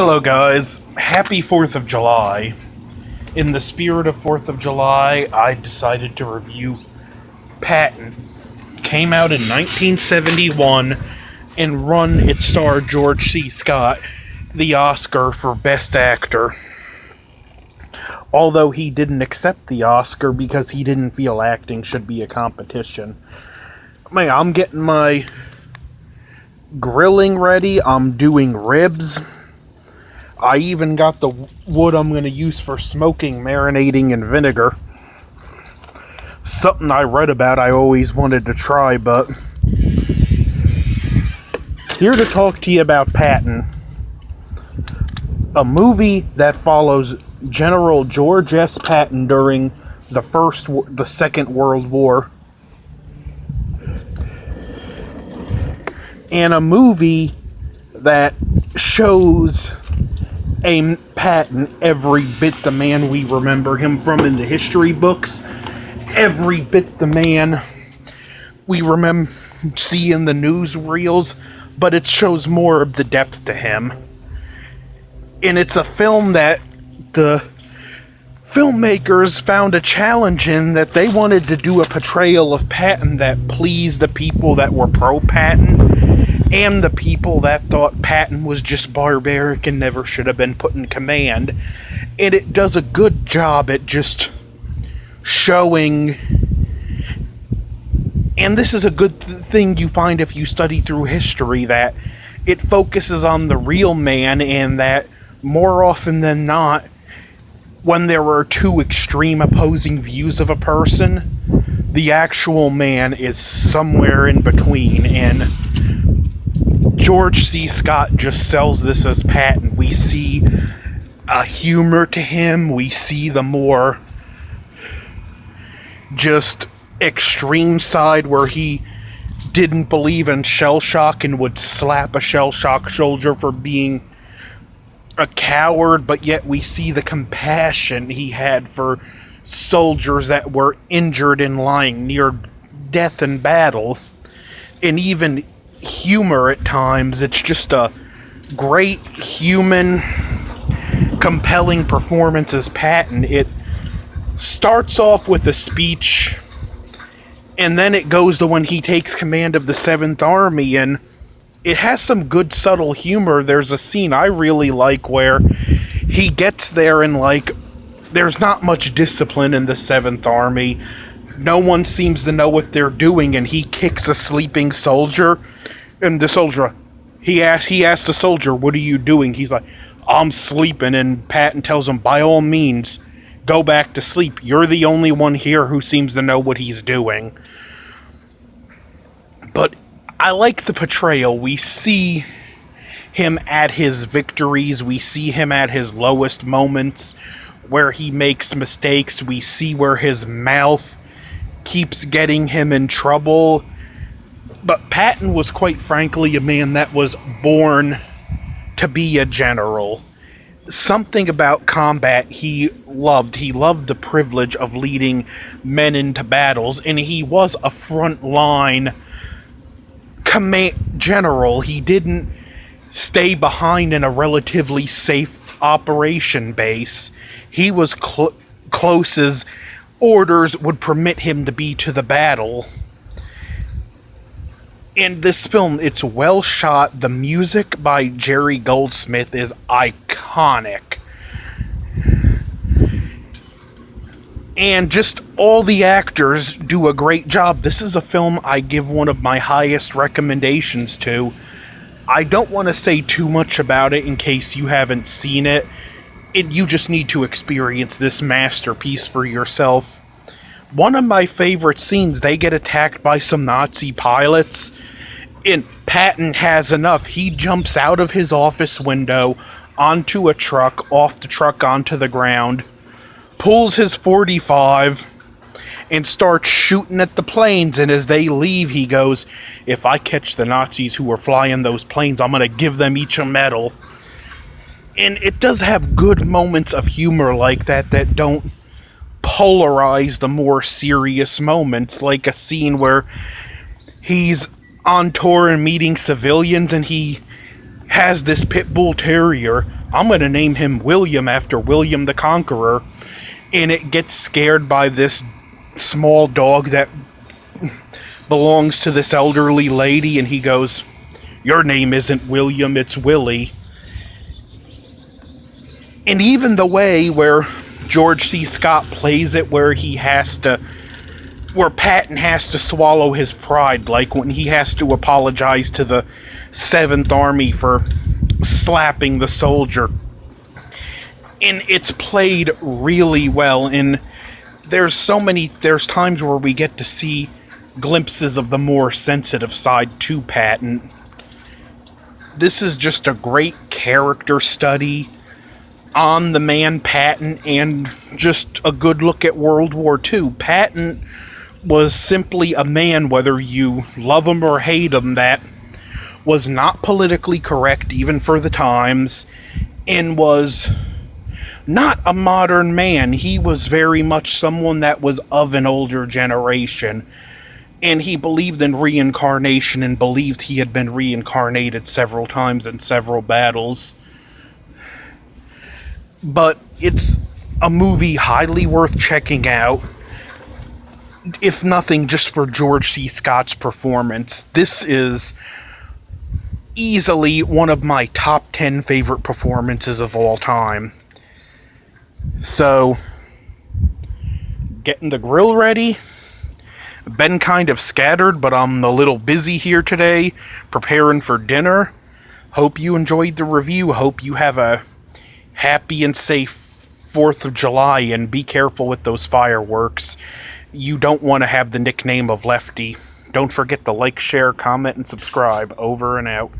Hello, guys. Happy 4th of July. In the spirit of 4th of July, I decided to review Patton. Came out in 1971 and it starred George C. Scott the Oscar for Best Actor. Although he didn't accept the Oscar because he didn't feel acting should be a competition. Man, I'm getting my grilling ready. I'm doing ribs. I even got the wood I'm going to use for smoking, marinating in vinegar. Something I read about I always wanted to try, but... Here to talk to you about Patton. A movie that follows General George S. Patton during the Second World War. And a movie that shows a Patton every bit the man we remember him from in the history books, every bit the man we see in the newsreels, but it shows more of the depth to him. And it's a film that the filmmakers found a challenge in, that they wanted to do a portrayal of Patton that pleased the people that were pro-Patton and the people that thought Patton was just barbaric and never should have been put in command. And it does a good job at just showing, and this is a good thing you find if you study through history, that it focuses on the real man, and that more often than not, when there are two extreme opposing views of a person, the actual man is somewhere in between. And George C. Scott just sells this as Patton. We see a humor to him. We see the more just extreme side where he didn't believe in shell shock and would slap a shell shock soldier for being a coward, but yet we see the compassion he had for soldiers that were injured and lying near death in battle. And even humor at times. It's just a great human, compelling performance as Patton. It starts off with a speech, and then it goes to when he takes command of the 7th Army, and it has some good subtle humor. There's a scene I really like where he gets there and, there's not much discipline in the 7th Army. No one seems to know what they're doing, and he kicks a sleeping soldier. And the soldier, he asks the soldier, "What are you doing?" He's like, "I'm sleeping." And Patton tells him, "By all means, go back to sleep. You're the only one here who seems to know what he's doing." But I like the portrayal. We see him at his victories. We see him at his lowest moments where he makes mistakes. We see where his mouth keeps getting him in trouble. But Patton was, quite frankly, a man that was born to be a general. Something about combat he loved. He loved the privilege of leading men into battles, and he was a front-line general. He didn't stay behind in a relatively safe operation base. He was close as orders would permit him to be to the battle. In this film, it's well shot. The music by Jerry Goldsmith is iconic. And just all the actors do a great job. This is a film I give one of my highest recommendations to. I don't want to say too much about it in case you haven't seen it. You just need to experience this masterpiece for yourself. One of my favorite scenes, they get attacked by some Nazi pilots, and Patton has enough. He jumps out of his office window onto a truck, off the truck onto the ground, pulls his .45, and starts shooting at the planes. And as they leave, he goes, "If I catch the Nazis who are flying those planes, I'm going to give them each a medal." And it does have good moments of humor like that that don't polarize the more serious moments, like a scene where he's on tour and meeting civilians, and he has this pit bull terrier I'm going to name him William after William the Conqueror. And it gets scared by this small dog that belongs to this elderly lady, and he goes, "Your name isn't William, it's Willie." And even the way where George C. Scott plays it, where Patton has to swallow his pride, like when he has to apologize to the 7th Army for slapping the soldier. And it's played really well, and there's times where we get to see glimpses of the more sensitive side to Patton. This is just a great character study on the man Patton, and just a good look at World War II. Patton was simply a man, whether you love him or hate him, that was not politically correct even for the times, and was not a modern man. He was very much someone that was of an older generation, and he believed in reincarnation and believed he had been reincarnated several times in several battles. But it's a movie highly worth checking out, if nothing just for George C. Scott's performance. This is easily one of my top 10 favorite performances of all time. So, getting the grill ready. Been kind of scattered, but I'm a little busy here today, preparing for dinner. Hope you enjoyed the review. Hope you have a happy and safe 4th of July, and be careful with those fireworks. You don't want to have the nickname of Lefty. Don't forget to like, share, comment, and subscribe. Over and out.